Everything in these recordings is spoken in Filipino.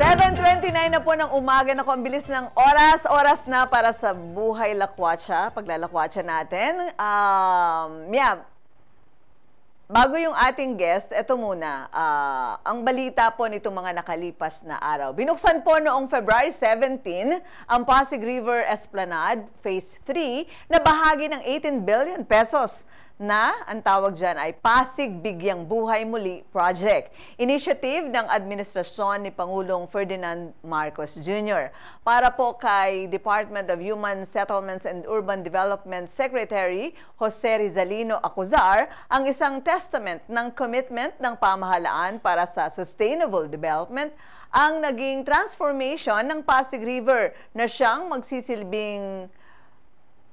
7:29 na po ng umaga. Naku, ang bilis ng oras na para sa Buhay Lakwatsa. Paglalakwatsa natin. Bago yung ating guest, ito muna. Ang balita po nitong mga nakalipas na araw. Binuksan po noong February 17 ang Pasig River Esplanade Phase 3 na bahagi ng 18 billion pesos na ang tawag dyan ay Pasig Bigyang Buhay Muli Project. Initiative ng administrasyon ni Pangulong Ferdinand Marcos Jr. Para po kay Department of Human Settlements and Urban Development Secretary Jose Rizalino Acuzar ang isang testament ng commitment ng pamahalaan para sa sustainable development ang naging transformation ng Pasig River na siyang magsisilbing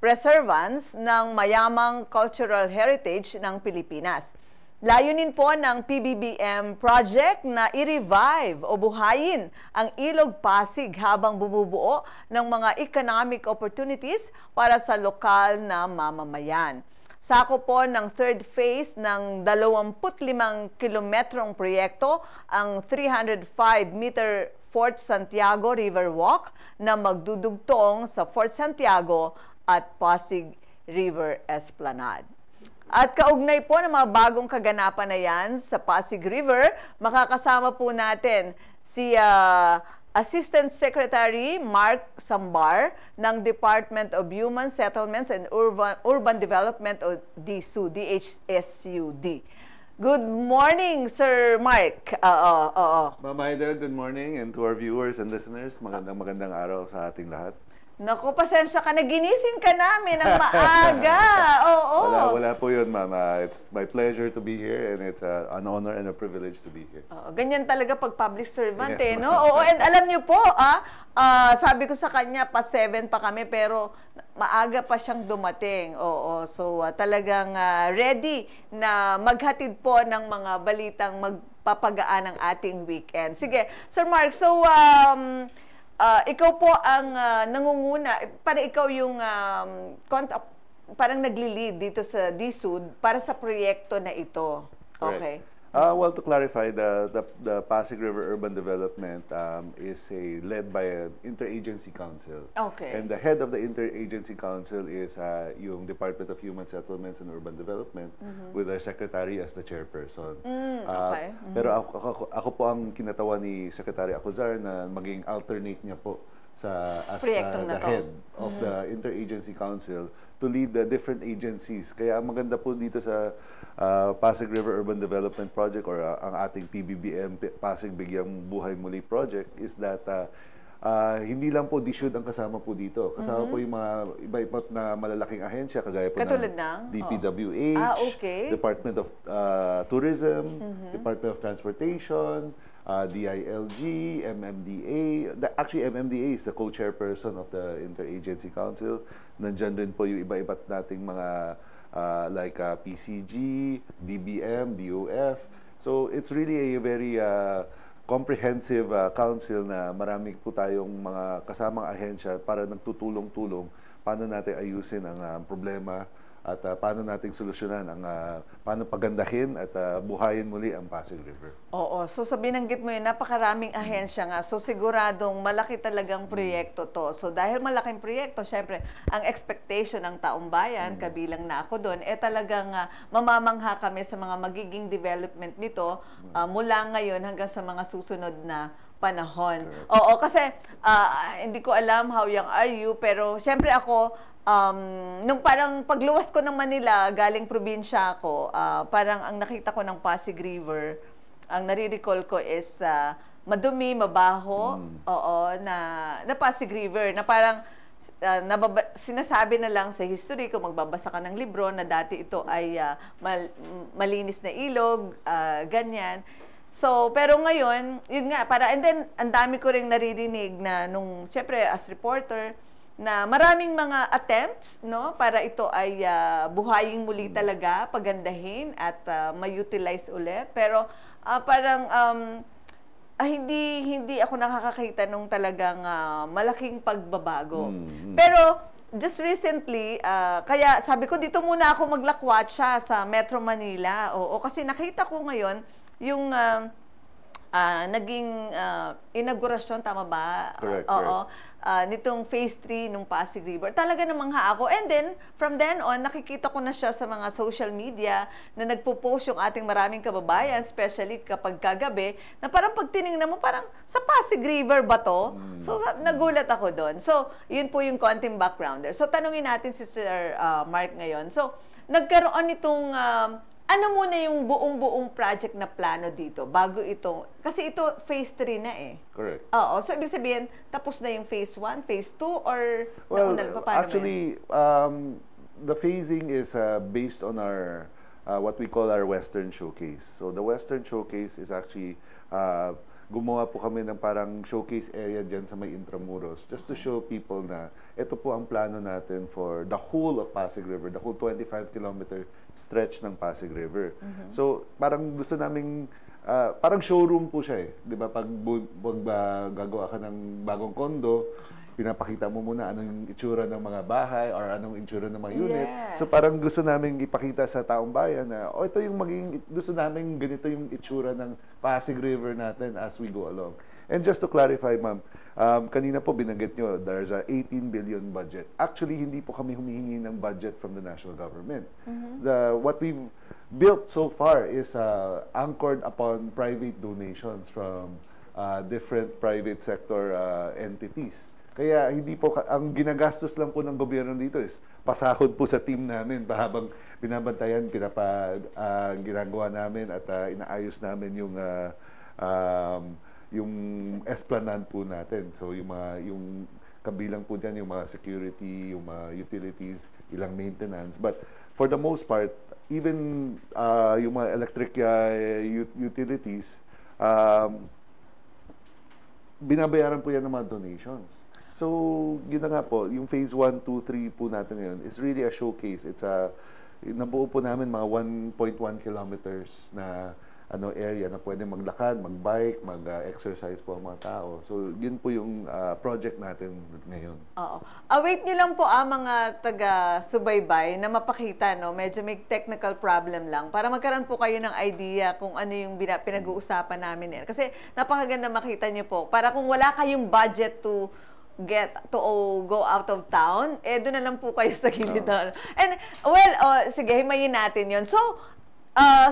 preservance ng mayamang cultural heritage ng Pilipinas. Layunin po ng PBBM project na i-revive o buhayin ang Ilog Pasig habang bumubuo ng mga economic opportunities para sa lokal na mamamayan. Sako po ng third phase ng 25 kilometrong proyekto ang 305-meter Fort Santiago River Walk na magdudugtong sa Fort Santiago at Pasig River Esplanade. At kaugnay po ng mga bagong kaganapan na yan sa Pasig River, makakasama po natin si Assistant Secretary Mark Sambar ng Department of Human Settlements and Urban Development o DHSUD. Good morning, Sir Mark. Ma'am Aida, good morning, and to our viewers and listeners, magandang araw sa ating lahat. Naku, pasensya ka na, ginising ka namin ng maaga. Wala po yun, ma'am. It's my pleasure to be here, and it's an honor and a privilege to be here. Ganyan talaga pag public servant, yes, no? And alam niyo po, sabi ko sa kanya, pa 7 pa kami, pero maaga pa siyang dumating. So talagang ready na maghatid po ng mga balitang magpapagaan ng ating weekend. Sige, Sir Mark, so ikaw po ang nangunguna, parang ikaw yung parang nagli-lead dito sa DSUD para sa proyekto na ito. Okay. Well, to clarify, the Pasig River Urban Development is led by an interagency council. Okay. And the head of the interagency council is yung Department of Human Settlements and Urban Development with our secretary as the chairperson. Okay. Pero ako po ang kinatawan ni Secretary Acuzar na maging alternate niya po as the head of the interagency council to lead the different agencies. Kaya ang maganda po dito sa Pasig River Urban Development Project or ang ating PBBM, Pasig Bigyang Buhay Muli Project is that hindi lang po DSUD ang kasama po dito. Kasama po yung mga iba-iba na malalaking ahensya kagaya po ng DPWH, Department of Tourism, Department of Transportation, DILG, MMDA. Actually, MMDA is the co-chairperson of the Interagency Council. Nandyan rin po yung iba-iba't nating mga like PCG, DBM, DOF. So it's really a very comprehensive council na marami po tayong mga kasamang ahensya para nagtutulong-tulong paano natin ayusin ang problema at paano nating solusyonan ang paano pagandahin at buhayin muli ang Pasig River. So binanggit mo yun, napakaraming ahensya nga. So siguradong malaki talagang proyekto to. So dahil malaking proyekto, syempre, ang expectation ng taong bayan, kabilang na ako doon, talagang mamamangha kami sa mga magiging development nito mula ngayon hanggang sa mga susunod na panahon. Kasi hindi ko alam how young are you, pero syempre ako, nung parang pagluwas ko ng Manila, galing probinsya ako, parang ang nakita ko ng Pasig River, ang nare-recall ko is madumi, mabaho, na Pasig River, na parang sinasabi na lang sa history, kung magbabasa ka ng libro, na dati ito ay malinis na ilog, ganyan. So, pero ngayon, yun nga, and then, ang dami ko ring naririnig na nung, syempre, as reporter, na maraming mga attempts, no, para ito ay buhayin muli talaga, pagandahin at ma-utilize ulit. Pero parang hindi ako nakakakita nung talagang malaking pagbabago. Pero just recently, kaya sabi ko dito muna ako maglakwatsa sa Metro Manila. Kasi nakita ko ngayon yung naging inaugurasyon, tama ba? Correct, Oo. Nitong phase 3 ng Pasig River. Talaga namangha ako. And then, from then on, nakikita ko na siya sa mga social media na nagpo-post yung ating maraming kababayan, especially kapag kagabi, na parang pag tinignan mo, parang sa Pasig River ba to? So, nagulat ako doon. So, yun po yung konting backgrounder. So, tanungin natin si Sir Mark ngayon. So, nagkaroon nitong ano muna yung buong project na plano dito bago itong, kasi ito phase 3 na eh. Correct. Oo. So, ibig sabihin, tapos na yung phase 1, phase 2, or Well, paano actually, the phasing is based on our, what we call our Western Showcase. So, the Western Showcase is actually, gumawa po kami ng parang showcase area dyan sa may Intramuros just to show people na ito po ang plano natin for the whole of Pasig River, the whole 25-kilometer stretch ng Pasig River. So, parang gusto naming, parang showroom po siya eh. Di ba? Pag gagawa ka ng bagong kondo, pinapakita mo muna anong itsura ng mga bahay or anong itsura ng mga unit. Yes. So parang gusto namin ipakita sa taong bayan na ito yung gusto namin ganito yung itsura ng Pasig River natin as we go along. And just to clarify, ma'am, kanina po binanggit nyo, there's a 18 billion budget. Actually, hindi po kami humihingi ng budget from the national government. What we've built so far is anchored upon private donations from different private sector entities. Kaya hindi po, ang ginagastos lang po ng gobyerno dito is pasahod po sa team namin habang binabantayan, ginagawa namin at inaayos namin yung esplanade po natin. So yung kabilang po diyan yung mga security, yung mga utilities, ilang maintenance. But for the most part, even yung mga electric utilities, binabayaran po yan ng mga donations. So, yun na nga po, yung phase 1, 2, 3 po natin ngayon is really a showcase. It's nabuo po namin mga 1.1 kilometers na area na pwede maglakad, magbike, mag-exercise po ang mga tao. So, yun po yung project natin ngayon. Oo. Wait nyo lang po mga taga-subaybay na mapakita, no? Medyo may technical problem lang para magkaroon po kayo ng idea kung ano yung pinag-uusapan namin. Kasi napakaganda makita nyo po. Para kung wala kayong budget to go out of town, doon na lang po kayo sa gilid. And, well, sige, himayin natin yon. So,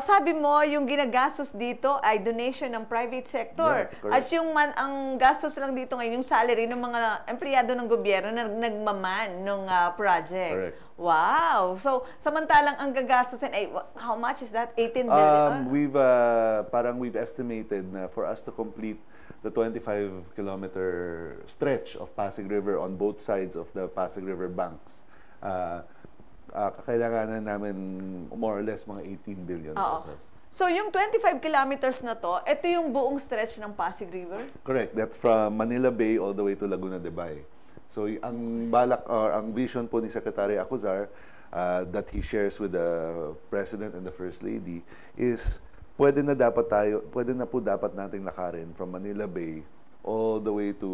sabi mo, yung ginagastos dito ay donation ng private sector. Yes, correct. At ang gastos lang dito ngayon, yung salary ng mga empleyado ng gobyerno na nagmaman ng project. Correct. Wow! So, samantalang ang gagastusin ay, how much is that? 18 billion? We've estimated na for us to complete the 25-kilometer stretch of Pasig River on both sides of the Pasig River banks, kakailanganan namin more or less mga 18 billion pesos. So, yung 25 kilometers na to, ito yung buong stretch ng Pasig River? Correct. That's from Manila Bay all the way to Laguna de Bay. So, ang balak or ang vision po ni Secretary Acuzar that he shares with the President and the First Lady is pwede na po dapat nating lakarin from Manila Bay all the way to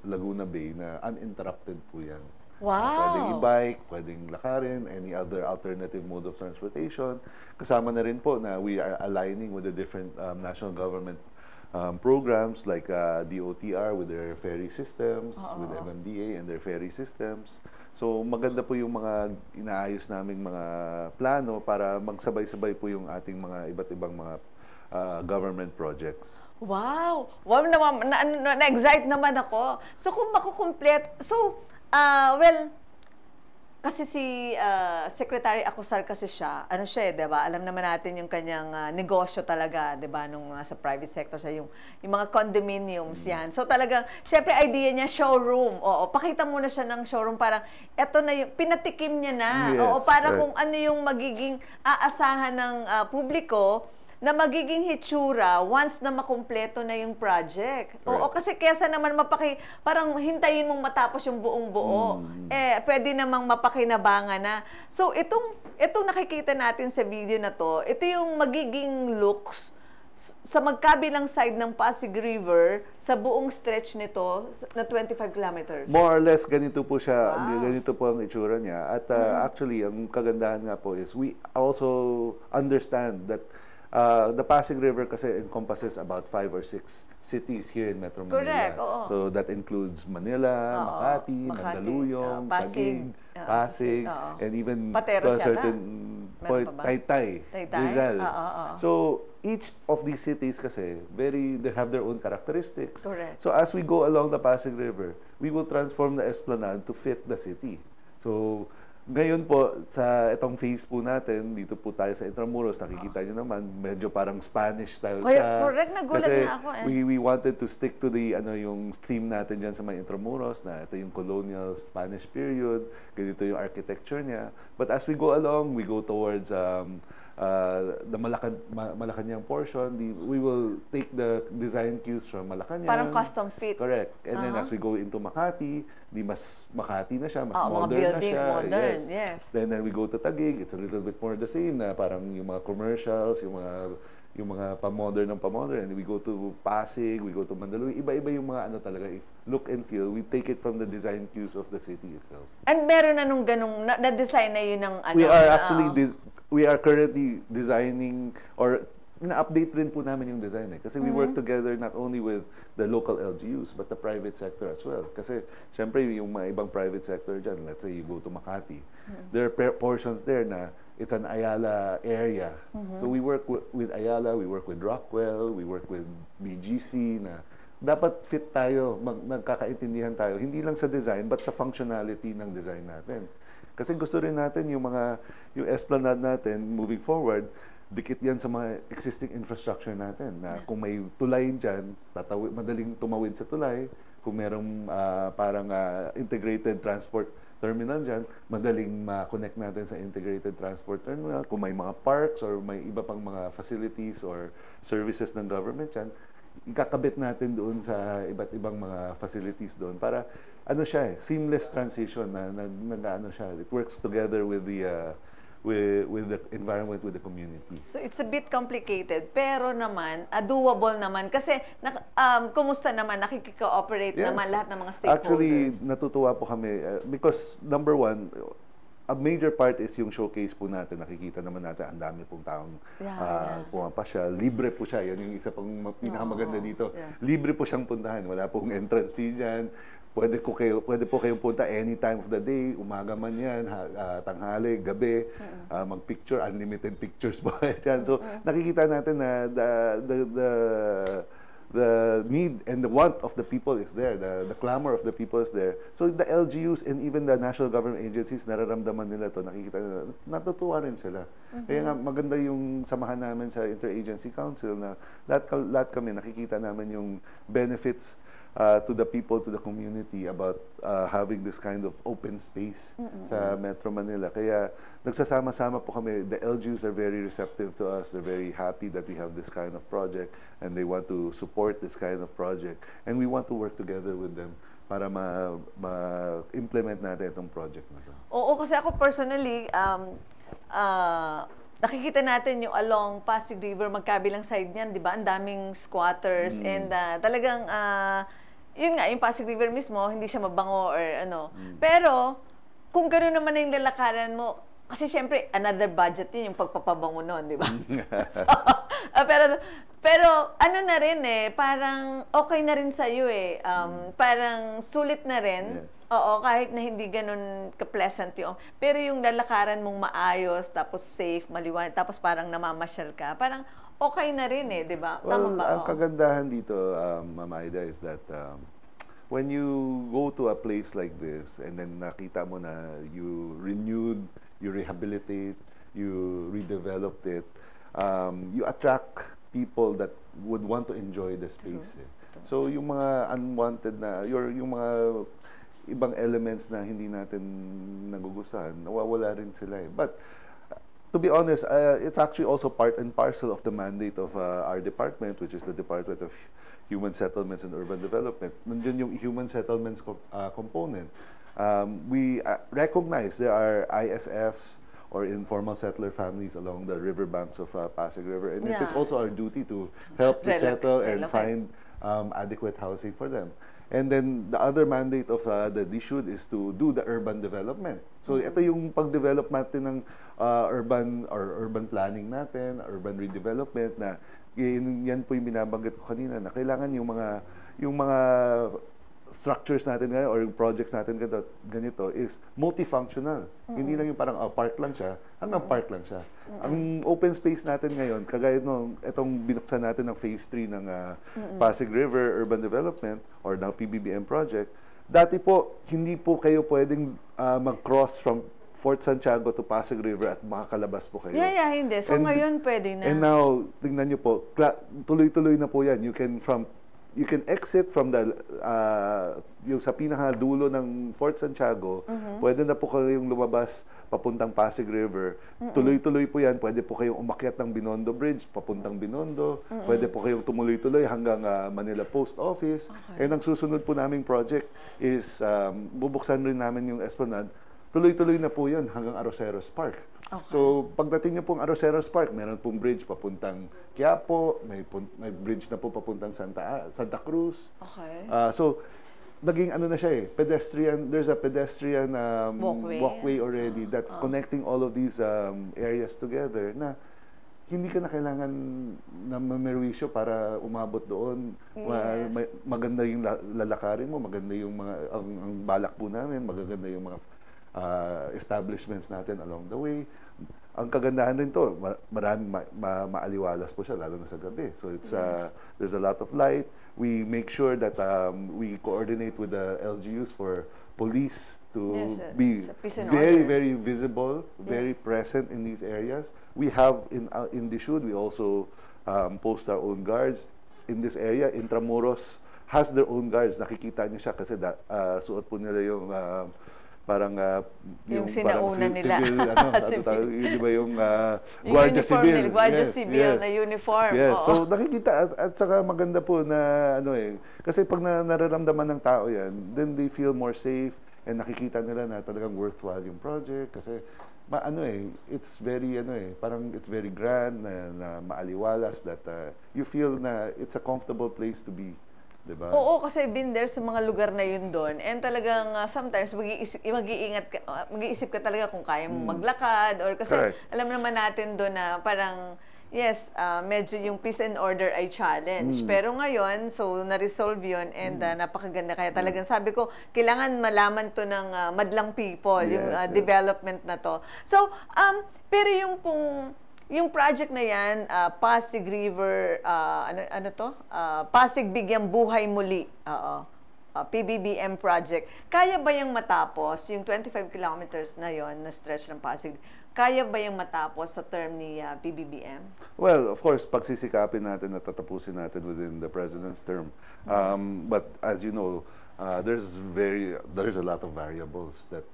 Laguna Bay na uninterrupted po yan. Wow! Pwedeng e-bike, pwedeng lakarin, any other alternative mode of transportation. Kasama na rin po na we are aligning with the different national government programs like DOTR with their ferry systems, with MMDA and their ferry systems. So maganda po yung mga inaayos naming mga plano para magsabay-sabay po yung ating mga iba't ibang mga government projects. Wow! Wow, na-excite naman ako. So kung makukumplet, well, kasi si Secretary Acuzar kasi siya, diba? Alam naman natin yung kanyang negosyo talaga, diba? Nung sa private sector siya, yung mga condominiums yan. So talagang, syempre idea niya, showroom. Oo, pakita muna siya ng showroom, parang, eto na yung, pinatikim niya na. Yes, oo, para right. kung ano yung magiging aasahan ng publiko, na magiging hitsura once na makumpleto na yung project. Right. Oo, kasi kesa naman parang hintayin mong matapos yung buong buo. Pwede namang mapakinabangan na. So, itong nakikita natin sa video na to, ito yung magiging looks sa magkabilang side ng Pasig River sa buong stretch nito na 25 kilometers. More or less, ganito po siya, ganito po ang itsura niya. At actually, ang kagandahan nga po is we also understand that The Pasig River kasi encompasses about 5 or 6 cities here in Metro Manila. Correct, oo. So that includes Manila, Makati, Mandaluyong, Pasig, Taguig, Pasig, and even Pateros to a certain point, pa ba? Taytay, Taytay? Rizal. Oo. So each of these cities kasi they have their own characteristics. Correct. So as we go along the Pasig River, we will transform the esplanade to fit the city. So ngayon po, sa itong phase po natin, dito po tayo sa Intramuros, nakikita nyo naman, medyo parang Spanish style siya. Correct, nagulat kasi na ako we wanted to stick to the, yung theme natin dyan sa mga Intramuros, na ito yung colonial Spanish period, ganito yung architecture niya. But as we go along, we go towards the Malacanang portion, we will take the design cues from Malacanang. Parang custom fit. Correct. And then as we go into Makati, di mas Makati na siya, mas mga modern na buildings, siya. modern, Yes. yes. Then we go to Taguig, it's a little bit more the same na parang yung mga commercials, yung mga pa-modern ng pa-modern. And we go to Pasig, we go to Mandaluyong. Iba-iba yung mga ano talaga, if look and feel, we take it from the design cues of the city itself. And meron na nung ganung na-design na yun ng ano. We are currently designing or na-update rin po namin yung design Kasi we work together not only with the local LGUs but the private sector as well. Kasi syempre yung mga ibang private sector dyan, let's say you go to Makati, there are portions there na it's an Ayala area. So we work with Ayala, we work with Rockwell, we work with BGC na dapat fit tayo, nagkakaintindihan tayo, hindi lang sa design but sa functionality ng design natin. Kasi gusto rin natin yung esplanade natin moving forward, dikit yan sa mga existing infrastructure natin na kung may tulay dyan, madaling tumawid sa tulay. Kung merong parang integrated transport terminal dyan, madaling ma-connect natin sa integrated transport terminal. Kung may mga parks or may iba pang mga facilities or services ng government dyan, ikakabit natin doon sa iba't ibang mga facilities doon para seamless transition na siya. It works together with the environment, with the community. So it's a bit complicated, pero naman, doable naman. Kasi, kumusta naman, nakikikooperate naman lahat ng mga stakeholders? Actually, natutuwa po kami because number one, a major part is yung showcase po natin. Nakikita naman natin, ang dami pong taong pumapasya. Libre po siya. Yan yung isa pang pinakamaganda dito. Libre po siyang puntahan. Wala pong entrance fee dyan. Pwede po kayong punta any time of the day, umaga man yan, tanghali, gabi, mag-picture, unlimited pictures po yan. So, nakikita natin na the need and the want of the people is there, the clamor of the people is there. So the LGUs and even the national government agencies, nararamdaman nila to, nakikita nila, natutuwa rin sila. Kaya nga maganda yung samahan namin sa Interagency Council na lahat kami nakikita namin yung benefits to the people, to the community about having this kind of open space sa Metro Manila. Kaya nagsasama-sama po kami. The LGUs are very receptive to us. They're very happy that we have this kind of project and they want to support this kind of project. And we want to work together with them para ma-implement natin itong project na ito. Oo, kasi ako personally, nakikita natin yung along Pasig River, magkabilang side niyan, di ba? Ang daming squatters and talagang yun nga, yung Pasig River mismo, hindi siya mabango or ano. Pero, kung gano'n naman na yung lalakaran mo, kasi syempre, another budget yun, yung pagpapabango nun, di ba? So, pero, ano na rin parang okay na rin sa'yo parang sulit na rin. Yes. Oo, kahit na hindi gano'n ka-pleasant yung. Pero yung lalakaran mong maayos, tapos safe, maliwanag, tapos parang namamasyal ka, parang okay na rin di ba? Well, Tama ba? ang kagandahan dito, Ma'am Aida, is that when you go to a place like this and then nakita mo na you renewed, you rehabilitate, you redeveloped it, you attract people that would want to enjoy the space. So yung mga unwanted na, yung mga ibang elements na hindi natin nagugustuhan, nawawala rin sila But to be honest, it's actually also part and parcel of the mandate of our department, which is the Department of Human Settlements and Urban Development. Nandiyan yung human settlements component. We recognize there are ISFs or informal settler families along the riverbanks of Pasig River, and it's also our duty to help resettle and find adequate housing for them. And then the other mandate of the DSUD is to do the urban development. So ito yung pag-develop natin ng urban planning natin, urban redevelopment na yan po yung binabanggit ko kanina na kailangan yung mga structures natin ngayon or yung projects natin ganito is multifunctional. Hindi lang yung parang park lang siya, hanggang park lang siya. Ang open space natin ngayon, kagaya nung itong binuksan natin ng phase 3 ng Pasig River Urban Development or ng PBBM project, dati po, hindi po kayo pwedeng mag-cross from Fort Santiago to Pasig River at makakalabas po kayo. Yeah, hindi. So ngayon pwede na. And now, tingnan nyo po, tuloy-tuloy na po yan. You can exit from yung sa pinakadulo ng Fort Santiago, pwede na po kayong lumabas papuntang Pasig River. Tuloy-tuloy po yan. Pwede po kayong umakyat ng Binondo Bridge papuntang Binondo. Pwede po kayong tumuloy-tuloy hanggang Manila Post Office. Okay. And ang susunod po naming project is bubuksan rin namin yung Esplanade. Tuloy-tuloy na po yun hanggang Arroceros Park. Okay. So, pagdating niyo pong Arroceros Park, meron pong bridge papuntang Quiapo, may bridge na po papuntang Santa Cruz. Okay. So, naging ano na siya there's a pedestrian walkway already that's connecting all of these areas together na hindi ka na kailangan na mamerwisyo para umabot doon. Yes. Maganda yung lalakarin mo, maganda yung ang balak po namin, magaganda yung mga establishments natin along the way. Ang kagandahan rin to, maraming maaliwalas po siya, lalo na sa gabi. So it's there's a lot of light. We make sure that we coordinate with the LGUs for police to be very visible, very present in these areas. We have in DSUD, we also post our own guards in this area. Intramuros has their own guards. Nakikita niyo siya kasi suot po nila yung parang yung sinauna nila. Di ba yung Guardia Civil? Guardia Civil na uniform. Yes. So nakikita at saka maganda po na kasi pag nararamdaman ng tao yan, then they feel more safe and nakikita nila na talagang worthwhile yung project kasi it's very parang it's very grand na maaliwalas that you feel na it's a comfortable place to be. Diba? Oo, kasi been there sa mga lugar na yun doon. And talagang sometimes mag-iisip ka talaga kung kaya mo maglakad or kasi correct. Alam naman natin doon na parang yes, medyo yung peace and order ay challenge. Pero ngayon, so na-resolve yun and napakaganda. Kaya talagang sabi ko, kailangan malaman to ng madlang people, yung development na to. So, pero yung project na yan, Pasig River, Pasig Bigyang Buhay Muli, PBBM project. Kaya ba yung matapos, yung 25 kilometers na yon na stretch ng Pasig, kaya ba yung matapos sa term ni PBBM? Well, of course, pagsisikapin natin at tatapusin natin within the President's term. But as you know, there's a lot of variables that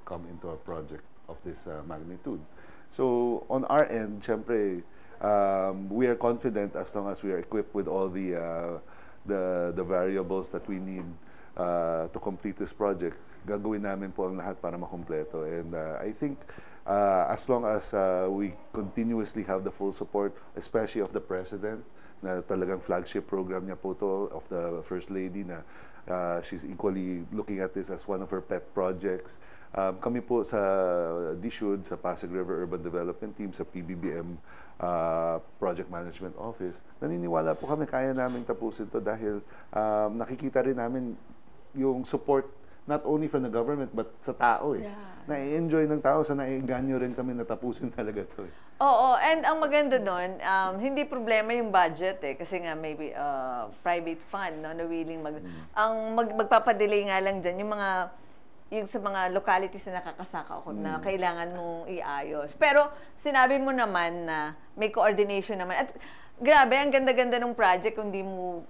come into a project of this magnitude. So on our end, syempre, we are confident as long as we are equipped with all the variables that we need to complete this project. Gagawin namin po ang lahat para makumpleto. And I think as long as we continuously have the full support, especially of the President, na talagang flagship program niya po to, of the First Lady, na she's equally looking at this as one of her pet projects. Kami po sa DSUD, sa Pasig River Urban Development Team, sa PBBM Project Management Office, naniniwala po kami kaya namin tapusin to dahil nakikita rin namin yung support not only from the government but sa tao Na-enjoy ng tao, sa naiganyo rin kami natapusin talaga to Oo, and ang maganda doon, hindi problema yung budget kasi nga maybe private fund na willing magpapadelay nga lang dyan yung sa mga localities na nakakasaka ako na kailangan mong iayos. Pero sinabi mo naman na may coordination naman. At grabe, ang ganda-ganda ng project kung di mo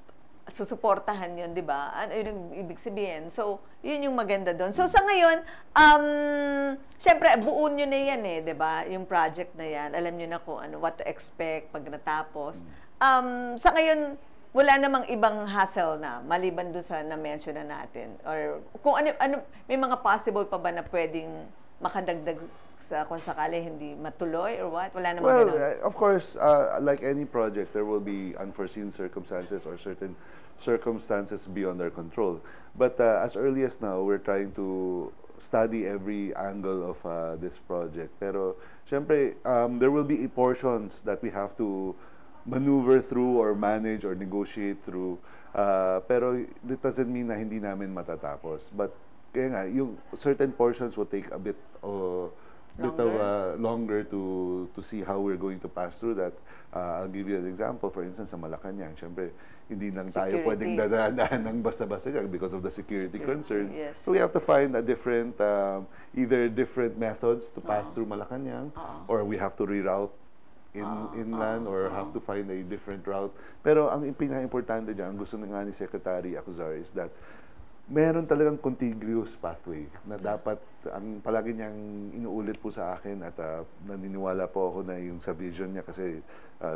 susuportahan yun, di ba? Ano yung ibig sabihin? So, yun yung maganda doon. So, sa ngayon, syempre, buo nyo na yan di ba? Yung project na yan. Alam nyo na kung what to expect pag natapos. Sa ngayon, wala namang ibang hassle na maliban doon sa na-mention na natin or kung ano may mga possible pa ba na pwedeng makadagdag kung sakali hindi matuloy or what? Wala namang Well, ganun. of course, like any project, there will be unforeseen circumstances or certain circumstances beyond our control. But as early as now, we're trying to study every angle of this project. Pero, syempre, there will be portions that we have to maneuver through or manage or negotiate through. Pero it doesn't mean na hindi namin matatapos. But kaya nga, yung certain portions will take a bit longer to see how we're going to pass through that. I'll give you an example. For instance, sa Malacanang, syempre, hindi lang tayo pwedeng dadaan ng basta-basta because of the security concerns. Yes. So we have to find a different, either different methods to pass through Malacanang, or we have to reroute inland or have to find a different route. Pero ang pinaka-importante dyan, gusto na nga ni Secretary Acuzar is that meron talagang contiguous pathway na dapat, ang palagi niyang inuulit po sa akin at naniniwala po ako na yung sa vision niya kasi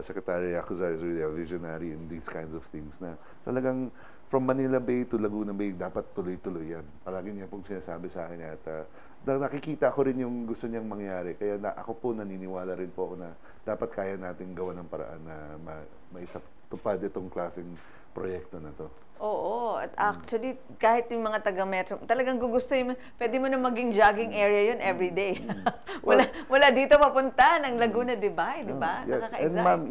Secretary Acuzar is really a visionary in these kinds of things na talagang from Manila Bay to Laguna Bay dapat tuloy-tuloy yan. Palagi niya pong sinasabi sa akin at nakikita ko rin yung gusto niyang mangyari. Kaya ako po naniniwala rin po ako na dapat kaya natin gawa ng paraan na maisatupad itong klaseng proyekto na to. Oo. At actually, kahit yung mga taga-metro, talagang gugusto yung, pwede mo na maging jogging area yun every day. wala dito papunta ng Laguna, di ba? Di ba? Yes. And ma'am,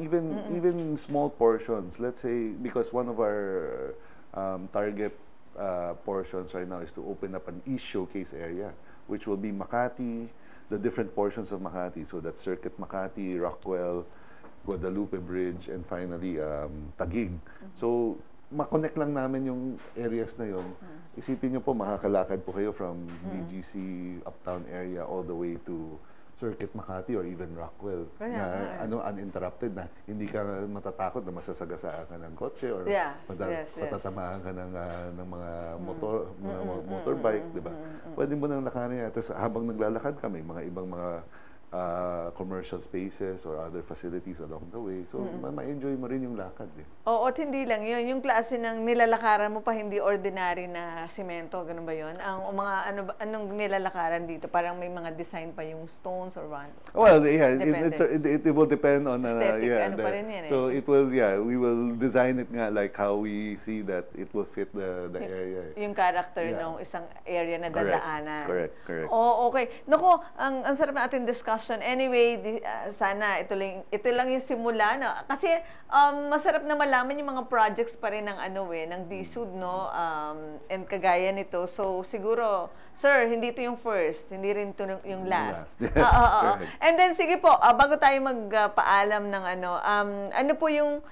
even small portions, let's say, because one of our target portions right now is to open up an East Showcase area, which will be Makati, the different portions of Makati. So that's Circuit Makati, Rockwell, Guadalupe Bridge, and finally, Taguig. So, ma-connect lang namin yung areas na yon. Isipin nyo po, makakalakad po kayo from BGC, Uptown area, all the way to Circuit Makati or even Rockwell. Uninterrupted na. Hindi ka matatakot na masasagasaan ka ng kotse or patatamaan ka ng mga motorbike, di ba? Pwede mo nang lakarin yan. Tapos habang naglalakad ka, may mga ibang mga commercial spaces or other facilities along the way. So, ma-enjoy mo rin yung lakad. Oo, at hindi lang yun. Yung klase ng nilalakaran mo pa, hindi ordinary na simento, ganun ba yun? Ang mga, anong nilalakaran dito? Parang may mga design pa yung stones or what? Well, yeah, it will depend on aesthetic, pa rin yan. So, we will design it nga like how we see that it will fit the area. Yung character ng isang area na dadaanan. Correct. Oh, okay. Naku, ang sarap na ating discussion. Anyway, sana ito lang yung simula na kasi masarap na malaman yung mga projects pa rin ng ng DSUD, no? And kagaya nito. So siguro, sir, hindi ito yung first, hindi rin ito yung last. Yes, and then sige po, bago tayo magpaalam ng ano po yung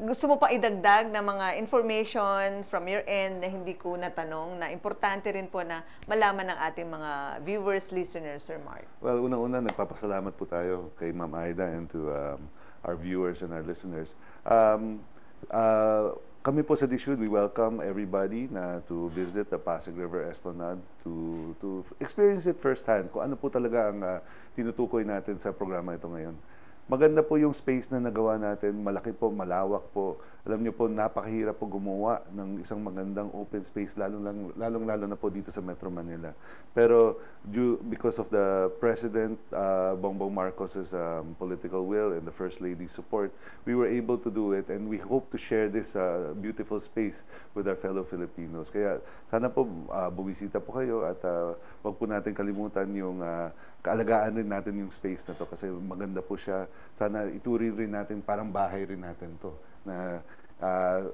gusto mo pa idagdag na mga information from your end na hindi ko natanong na importante rin po na malaman ng ating mga viewers, listeners, Sir Mark? Well, unang-una, nagpapasalamat po tayo kay Ma'am Aida and to our viewers and our listeners. Kami po sa DSUD, we welcome everybody to visit the Pasig River Esplanade to experience it firsthand kung ano po talaga ang tinutukoy natin sa programa ito ngayon. Maganda po yung space na nagawa natin, malaki po, malawak po. Alam niyo po, napakahirap po gumawa ng isang magandang open space, lalong-lalo na po dito sa Metro Manila. Pero because of the President Bongbong Marcos's political will and the First Lady's support, we were able to do it, and we hope to share this beautiful space with our fellow Filipinos. Kaya sana po bumisita po kayo at wag po natin kalimutan yung kaalagaan rin natin yung space na to kasi maganda po siya. Sana ituring rin natin, parang bahay rin natin to na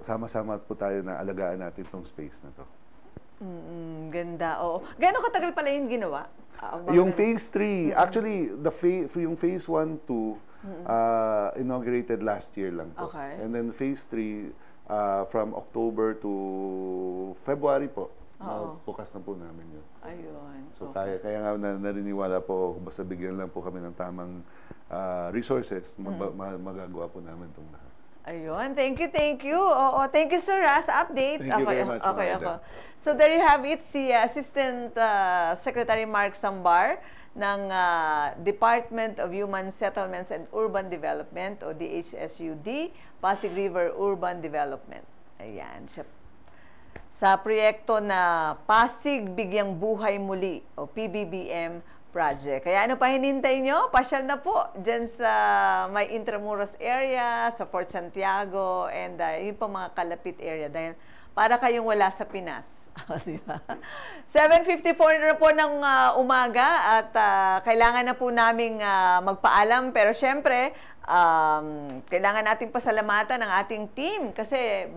sama-sama po tayo na alagaan natin itong space na to. Ganda, oo. Gano'ng katagal pala yung ginawa? Yung phase 3, actually, yung phase 1, 2, inaugurated last year lang po. Okay. And then phase 3, from October to February po. Bukas na po namin yun. Ayun. So, kaya nga nariniwala po, basta bigyan lang po kami ng tamang resources, magagawa po namin itong lahat. Ayun. Thank you. Oo, thank you, sir, sa update. Thank you very much. Okay. So, there you have it, si Assistant Secretary Mark Sambar ng Department of Human Settlements and Urban Development o DHSUD, Pasig River Urban Development. Ayan. Sa proyekto na Pasig Bigyang Buhay Muli o PBBM project. Kaya ano pa hinintay nyo? Pasyal na po dyan sa may Intramuros area, sa Fort Santiago, and yun pa mga kalapit area. Dahil para kayong wala sa Pinas. Diba? 7:54 na po ng umaga at kailangan na po naming magpaalam. Pero syempre, kailangan nating pasalamatan ang ating team kasi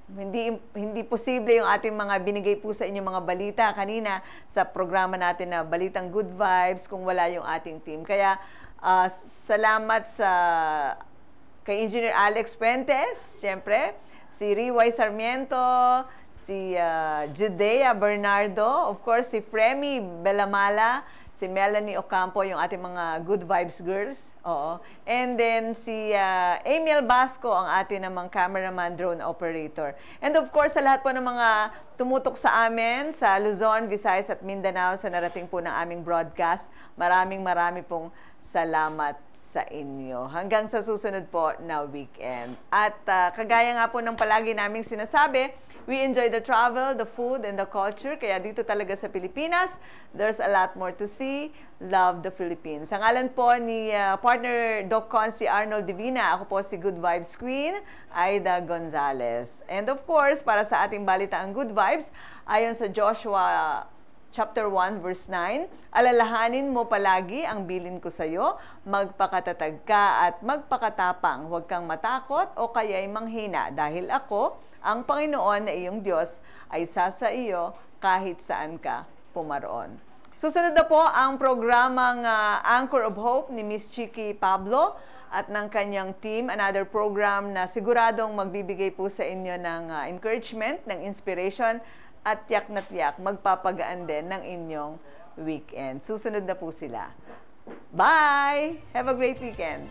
hindi posible yung ating mga binigay po sa inyo mga balita kanina sa programa natin na Balitang Good Vibes kung wala yung ating team. Kaya salamat kay Engineer Alex Puentes, siyempre, si Riway Sarmiento, si Judea Bernardo, of course si Fremi Belamala, si Melanie Ocampo, yung ating mga Good Vibes girls. Oo. And then si Emil Basco, ang ating namang cameraman, drone operator. And of course, sa lahat po ng mga tumutok sa amin sa Luzon, Visayas at Mindanao sa narating po ng aming broadcast, maraming pong salamat sa inyo. Hanggang sa susunod po na weekend. At kagaya nga po ng palagi naming sinasabi, we enjoy the travel, the food, and the culture. Kaya dito talaga sa Pilipinas, there's a lot more to see. Love the Philippines. Ang ngalan po ni partner Doc Con si Arnold Divina. Ako po si Good Vibes Queen, Aida Gonzalez. And of course, para sa ating balitaang Good Vibes, ayon sa Joshua Chapter 1, verse 9, alalahanin mo palagi ang bilin ko sa iyo, magpakatatag ka at magpakatapang, huwag kang matakot o kaya'y manghina, dahil ako, ang Panginoon na iyong Diyos, ay sasa iyo kahit saan ka pumaroon. Susunod na po ang programang Anchor of Hope ni Miss Chicky Pablo at ng kanyang team, another program na siguradong magbibigay po sa inyo ng encouragement, ng inspiration, at tiyak na tiyak, magpapagaan din ng inyong weekend. Susunod na po sila. Bye! Have a great weekend!